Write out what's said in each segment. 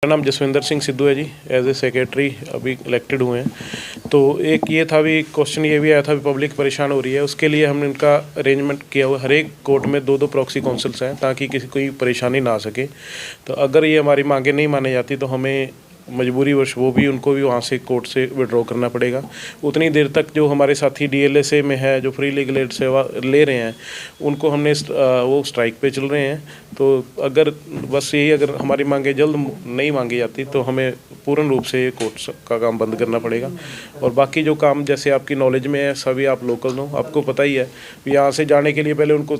मेरा नाम जसविंदर सिंह सिद्धू है जी। एज ए सेक्रेटरी अभी इलेक्टेड हुए हैं। तो एक ये था भी क्वेश्चन ये भी आया था भी पब्लिक परेशान हो रही है, उसके लिए हमने इनका अरेंजमेंट किया हुआ। हर एक कोर्ट में दो दो प्रॉक्सी काउंसिल्स हैं ताकि किसी कोई परेशानी ना आ सके। तो अगर ये हमारी मांगे नहीं मानी जाती तो हमें मजबूरीवश वो भी उनको भी वहाँ से कोर्ट से विड्रॉ करना पड़ेगा। उतनी देर तक जो हमारे साथी डीएलएसए में है, जो फ्री लीगल एड सेवा ले रहे हैं, उनको हमने वो स्ट्राइक पे चल रहे हैं। तो अगर बस यही अगर हमारी मांगे जल्द नहीं मांगी जाती तो हमें पूर्ण रूप से कोर्ट का काम बंद करना पड़ेगा। और बाकी जो काम जैसे आपकी नॉलेज में है, सभी आप लोकल हो, आपको पता ही है, यहाँ से जाने के लिए पहले उनको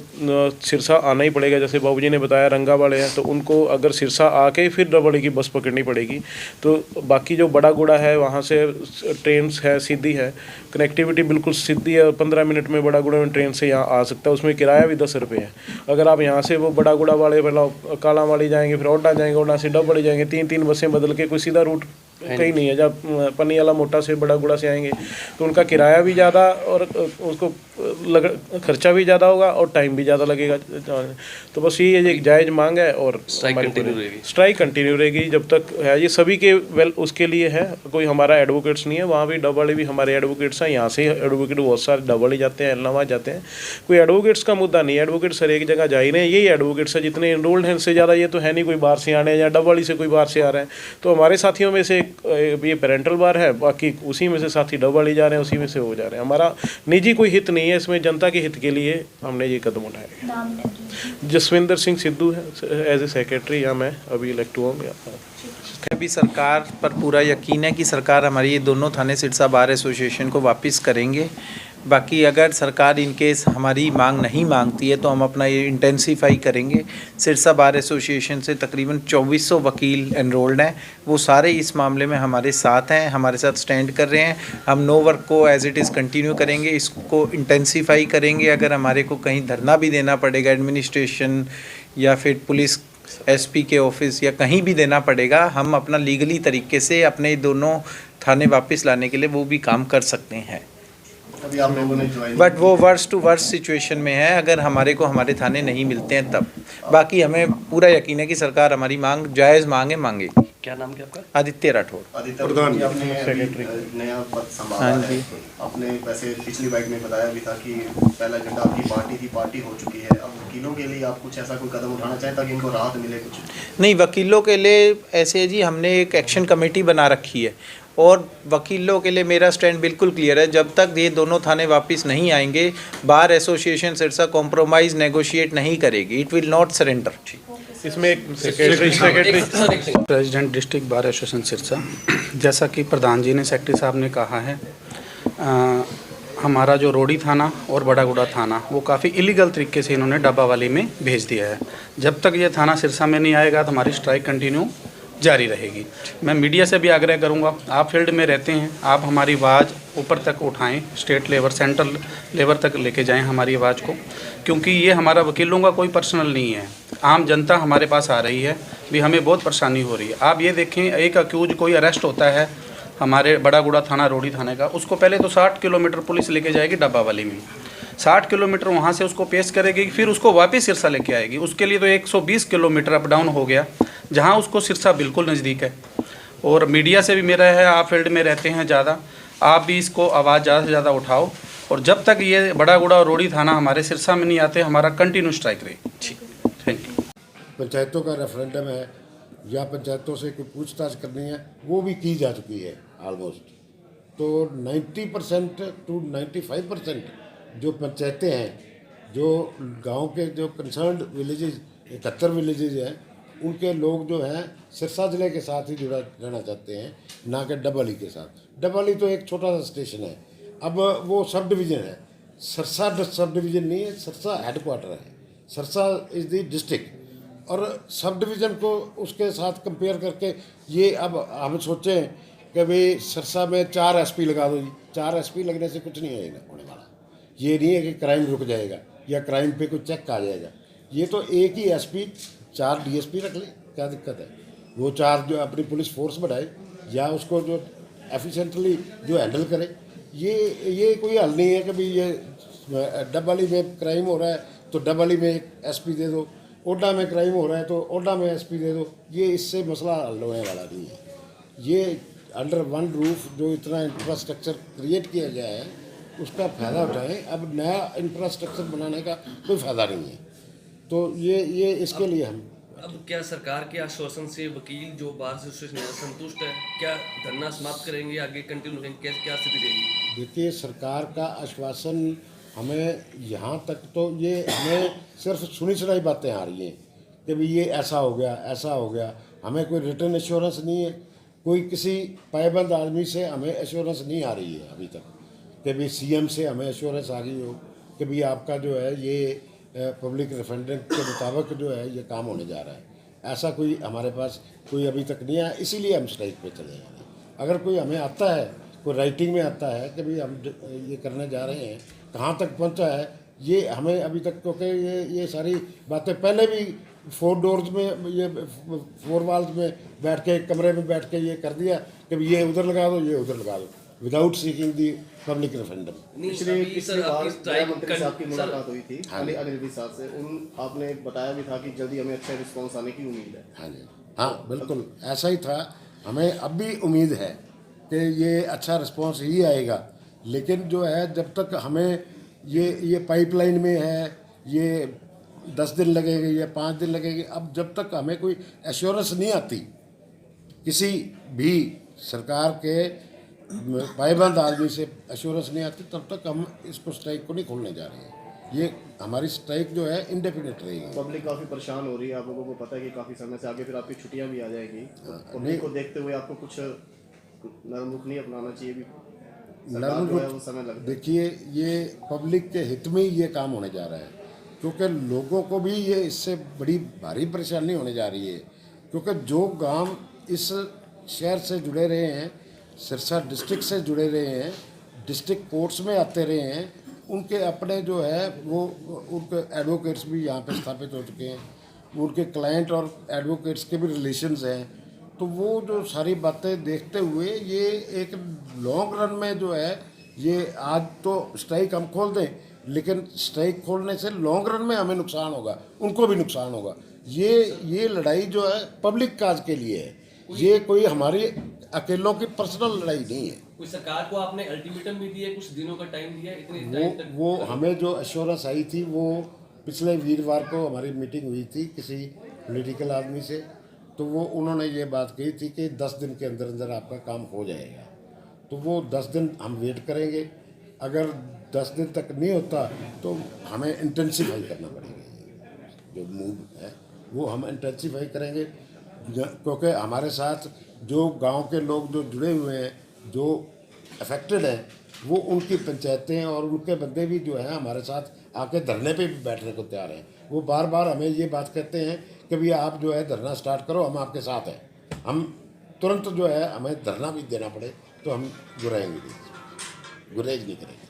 सिरसा आना ही पड़ेगा। जैसे बाबूजी ने बताया रंगा वाले हैं, तो उनको अगर सिरसा आके फिर डबल की बस पकड़नी पड़ेगी। तो बाकी जो बड़ा गुड़ा है वहाँ से ट्रेन है, सीधी है, कनेक्टिविटी बिल्कुल सीधी है। 15 मिनट में बड़ा गुड़ा में ट्रेन से यहाँ आ सकता है, उसमें किराया भी 10 रुपये है। अगर आप यहाँ से वो बड़ा गुड़ा वाले पहला काला वाली जाएंगे, फिर ओडा जाएंगे, ओडा से डबल जाएंगे, 3-3 बसें बदल के, कोई सीधा रूट कहीं नहीं है। जब पन्नी वाला मोटा से बड़ा गुड़ा से आएंगे तो उनका किराया भी ज़्यादा और उसको खर्चा भी ज़्यादा होगा और टाइम भी ज़्यादा लगेगा। तो बस ये एक जायज़ मांग है और स्ट्राइक कंटिन्यू रहेगी जब तक है। ये सभी के उसके लिए है, कोई हमारा एडवोकेट्स नहीं है। वहाँ भी डबल भी हमारे एडवोकेट्स हैं, यहाँ से एडवोकेट बहुत सारे डबल ही जाते हैं, इलाहाबाद जाते हैं। कोई एडवोकेट्स का मुद्दा नहीं है, एडवोकेट्स हर एक जगह जा ही रहे हैं। यही एडवोकेट्स है जितने इनरोल्ड हैं, इससे ज़्यादा ये तो है नहीं कोई बाहर से आने हैं या डबल ही से कोई बाहर से आ रहे हैं। तो हमारे साथियों में से ये पेरेंटल बार है, बाकी उसी में से साथी डबल ही जा रहे हैं, उसी में से हो जा रहे हैं। हमारा निजी कोई हित नहीं है इसमें, जनता के हित के लिए हमने ये कदम उठाया है। जसविंदर सिंह सिद्धू है एज ए सेक्रेटरी, या मैं अभी इलेक्ट हुआ हूँ। अभी सरकार पर पूरा यकीन है कि सरकार हमारी ये दोनों थाने सिरसा बार एसोसिएशन को वापस करेंगे। बाकी अगर सरकार इनकेस हमारी मांग नहीं मांगती है तो हम अपना ये इंटेंसीफाई करेंगे। सिरसा बार एसोसिएशन से तकरीबन 2400 वकील एनरोल्ड हैं, वो सारे इस मामले में हमारे साथ हैं, हमारे साथ स्टैंड कर रहे हैं। हम नो वर्क को एज इट इज़ कंटिन्यू करेंगे, इसको इंटेंसीफाई करेंगे। अगर हमारे को कहीं धरना भी देना पड़ेगा एडमिनिस्ट्रेशन या फिर पुलिस एसपी के ऑफिस या कहीं भी देना पड़ेगा, हम अपना लीगली तरीके से अपने दोनों थाने वापस लाने के लिए वो भी काम कर सकते हैं। अभी आप लोगों ने बट वो वर्स्ट टू वर्स्ट सिचुएशन में है अगर हमारे को हमारे थाने नहीं मिलते हैं तब। बाकी हमें पूरा यकीन है कि सरकार हमारी मांग जायज़ मांगेगी। क्या नाम क्या आपका? आदित्य राठौर। आदित्य प्रधान जी, आपने नया पद संभाला है। आपने वैसे पिछली बाइट में बताया भी था कि पहला एजेंडा आपकी पार्टी हो चुकी है। अब वकीलों के लिए आप कुछ ऐसा कोई कदम उठाना चाहें ताकि इनको राहत मिले? कुछ नहीं, वकीलों के लिए ऐसे जी हमने एक एक्शन कमेटी बना रखी है और वकीलों के लिए मेरा स्टैंड बिल्कुल क्लियर है। जब तक ये दोनों थाने वापस नहीं आएंगे, bar association Sirsa compromise negotiate नहीं करेगी। It will not surrender. इसमें एक secretary president district bar association Sirsa, जैसा कि प्रधान जी ने सेक्रेटरी साहब ने कहा है, हमारा जो रोडी थाना और बड़ा गुड़ा थाना वो काफ़ी इलीगल तरीके से इन्होंने डब्बावाली में भेज दिया है। जब तक ये थाना सिरसा में नहीं आएगा तो हमारी स्ट्राइक कंटिन्यू जारी रहेगी। मैं मीडिया से भी आग्रह करूंगा, आप फील्ड में रहते हैं, आप हमारी आवाज़ ऊपर तक उठाएं, स्टेट लेवल सेंट्रल लेवल तक लेके जाएं हमारी आवाज़ को, क्योंकि ये हमारा वकीलों का कोई पर्सनल नहीं है। आम जनता हमारे पास आ रही है भी, हमें बहुत परेशानी हो रही है। आप ये देखें, एक अक्यूज कोई अरेस्ट होता है हमारे बड़ा गुड़ा थाना रोडी थाने का, उसको पहले तो 60 किलोमीटर पुलिस लेके जाएगी डब्बावाली में, 60 किलोमीटर वहाँ से उसको पेश करेगी, फिर उसको वापस सिरसा लेके आएगी। उसके लिए तो 120 किलोमीटर अप डाउन हो गया, जहाँ उसको सिरसा बिल्कुल नज़दीक है। और मीडिया से भी मेरा है, आप फील्ड में रहते हैं ज़्यादा, आप भी इसको आवाज़ ज़्यादा से ज़्यादा उठाओ। और जब तक ये बड़ा गुड़ा और रोडी थाना हमारे सिरसा में नहीं आते, हमारा कंटिन्यू स्ट्राइक रहेगी। Thank you. पंचायतों का रेफरेंडम है या पंचायतों से कोई पूछताछ करनी है, वो भी की जा चुकी है ऑलमोस्ट। तो 90% टू 95% जो पंचायतें हैं, जो गांव के जो कंसर्न्ड विलेजेस 71 विलेजेस हैं, उनके लोग जो हैं सिरसा ज़िले के साथ ही जुड़ा रहना चाहते हैं, ना कि डबली के साथ। डबली तो एक छोटा सा स्टेशन है, अब वो सब डिवीज़न है। सिरसा सब डिवीज़न नहीं है, सिरसा हेडक्वार्टर है, सिरसा इज़ द डिस्ट्रिक्ट। और सब डिवीज़न को उसके साथ कंपेयर करके ये अब हम सोचें कि भाई सिरसा में 4 एसपी लगा दो जी, 4 एसपी लगने से कुछ नहीं होने वाला। ये नहीं है कि क्राइम रुक जाएगा या क्राइम पे कोई चेक आ जाएगा। ये तो एक ही एसपी 4 डीएसपी रख ले, क्या दिक्कत है? वो 4 जो अपनी पुलिस फोर्स बढ़ाए या उसको जो एफिशिएंटली जो हैंडल करे। ये कोई हल नहीं है कि भाई ये डबली में क्राइम हो रहा है तो डबली में एक एसपी दे दो, ओडा में क्राइम हो रहा है तो ओडा में एसपी दे दो, ये इससे मसला हल होने वाला नहीं है। ये अंडर वन रूफ जो इतना इंफ्रास्ट्रक्चर क्रिएट किया गया है उसका फ़ायदा उठाएं। अब नया इंफ्रास्ट्रक्चर बनाने का कोई फ़ायदा नहीं है, तो ये इसके लिए हम अब क्या सरकार के आश्वासन से वकील जो बार एसोसिएशन है संतुष्ट है? क्या धरना समाप्त करेंगे, आगे कंटिन्यू करेंगे, क्या स्थिति रहेगी? देखिए, सरकार का आश्वासन हमें यहाँ तक तो ये हमें सिर्फ सुनी सुनाई बातें आ रही हैं कि भाई ये ऐसा हो गया, ऐसा हो गया। हमें कोई रिटर्न एश्योरेंस नहीं है, कोई किसी पायबंद आदमी से हमें एश्योरेंस नहीं आ रही है अभी तक कि भाई सीएम से हमें एश्योरेंस आ गई हो कि भाई आपका जो है ये पब्लिक रेफरेंडम के मुताबिक जो है ये काम होने जा रहा है। ऐसा कोई हमारे पास कोई अभी तक नहीं है, इसीलिए हम स्ट्राइक पे चले जा रहे हैं। अगर कोई हमें आता है, कोई राइटिंग में आता है कि भाई हम ये करने जा रहे हैं, कहाँ तक पहुँचा है ये हमें अभी तक, क्योंकि ये सारी बातें पहले भी 4 डोर्स में, ये 4 वॉल्स में बैठ के, कमरे में बैठ के ये कर दिया कि भाई ये उधर लगा दो, ये उधर लगा दो, विदाउट सीकिंग दी पब्लिक रेफरेंडम। पिछली बार गृह मंत्री साहब की मुलाकात हुई थी अनिल साहब से, आपने बताया भी था कि जल्दी हमें अच्छा रिस्पॉन्स आने की उम्मीद है। हाँ जी, हाँ बिल्कुल ऐसा ही था। हमें अब भी उम्मीद है कि ये अच्छा रिस्पॉन्स ही आएगा, लेकिन जो है जब तक हमें ये पाइपलाइन में है, ये 10 दिन लगेंगे या 5 दिन लगेंगे, अब जब तक हमें कोई एश्योरेंस नहीं आती किसी भी सरकार के पायबंद आदमी से एश्योरेंस नहीं आती, तब तक हम इसको स्ट्राइक को नहीं खोलने जा रहे हैं। ये हमारी स्ट्राइक जो है इंडेफिनिट रहेगी। पब्लिक काफ़ी परेशान हो रही है, आप लोगों को पता है कि काफ़ी समय से आगे फिर आपकी छुट्टियां भी आ जाएगी, पब्लिक को देखते हुए आपको कुछ नरम रुख नहीं अपनाना चाहिए भी? नरम रुख, देखिए ये पब्लिक के हित में ही ये काम होने जा रहा है, क्योंकि लोगों को भी ये इससे बड़ी भारी परेशानी होने जा रही है। क्योंकि जो गांव इस शहर से जुड़े रहे हैं, सिरसा डिस्ट्रिक्ट से जुड़े रहे हैं, डिस्ट्रिक्ट कोर्ट्स में आते रहे हैं, उनके अपने जो है वो उनके एडवोकेट्स भी यहाँ पे स्थापित हो चुके हैं, उनके क्लाइंट और एडवोकेट्स के भी रिलेशंस हैं। तो वो जो सारी बातें देखते हुए ये एक लॉन्ग रन में जो है, ये आज तो स्ट्राइक हम खोल दें, लेकिन स्ट्राइक खोलने से लॉन्ग रन में हमें नुकसान होगा, उनको भी नुकसान होगा। ये लड़ाई जो है पब्लिक काज के लिए है, ये कोई हमारी अकेलों की पर्सनल लड़ाई नहीं है। कोई सरकार को आपने अल्टीमेटम भी दिया, कुछ दिनों का टाइम दिया, इतने टाइम तक? वो हमें जो एश्योरेंस आई थी वो पिछले वीरवार को हमारी मीटिंग हुई थी किसी पॉलिटिकल आदमी से, तो वो उन्होंने ये बात कही थी कि 10 दिन के अंदर अंदर आपका काम हो जाएगा। तो वो 10 दिन हम वेट करेंगे, अगर 10 दिन तक नहीं होता तो हमें इंटेंसिफाई करना पड़ेगा। जो मूव है वो हम इंटेंसिफाई करेंगे, क्योंकि हमारे साथ जो गांव के लोग जो जुड़े हुए हैं, जो अफेक्टेड हैं, वो उनकी पंचायतें और उनके बंदे भी जो हैं हमारे साथ आके धरने पे भी बैठने को तैयार हैं। वो बार बार हमें ये बात कहते हैं कि भैया आप जो है धरना स्टार्ट करो, हम आपके साथ हैं। हम तुरंत जो है हमें धरना भी देना पड़े तो हम गुरेज नहीं करेंगे।